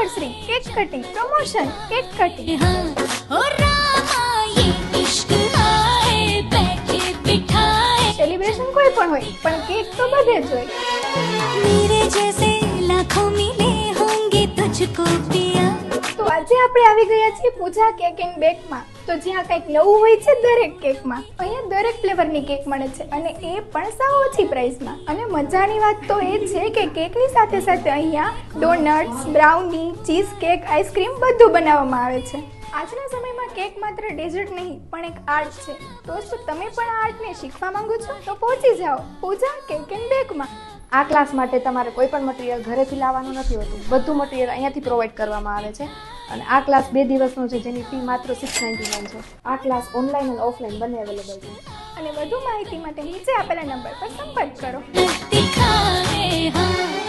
anniversary cake cutting promotion cake cutting ओ रामा ये इश्क आए बैठे बिठाए सेलिब्रेशन कोई पण होय पण केक तो બધે જ હોય मेरे जैसे लाखों मिले होंगे तुझको पिया તો આજે આપણે આવી ગયા છીએ પૂજા કેક એન્ડ બેકમાં તો જ્યાં કંઈક નવું હોય છે દરેક કેકમાં અહીંયા દરેક ફ્લેવરની કેક મળે છે અને એ પણ સાવ ઓછી પ્રાઇસમાં અને મજાની વાત તો એ છે કે કેકની સાથે સાથે અહીંયા doughnuts brownie cheese cake ice cream બધું બનાવવામાં આવે છે આજના સમયમાં કેક માત્ર ડેઝર્ટ નહીં પણ એક આર્ટ છે તો શું તમે પણ આ આર્ટને શીખવા માંગો છો તો પહોંચી જાઓ પૂજા કેક એન્ડ બેકમાં આ ક્લાસ માટે તમારે કોઈ પણ મટીરિયલ ઘરેથી લાવવાનું નથી હોતું બધું મટીરિયલ અહીંયાથી પ્રોવાઈડ કરવામાં આવે છે અને આ ક્લાસ 2 દિવસનો છે જેની ફી માત્ર 699 છે આ ક્લાસ ઓનલાઈન અને ઓફલાઈન બંને અવેલેબલ છે અને વધુ માહિતી માટે નીચે આપેલા નંબર પર સંપર્ક કરો दिखाए हाँ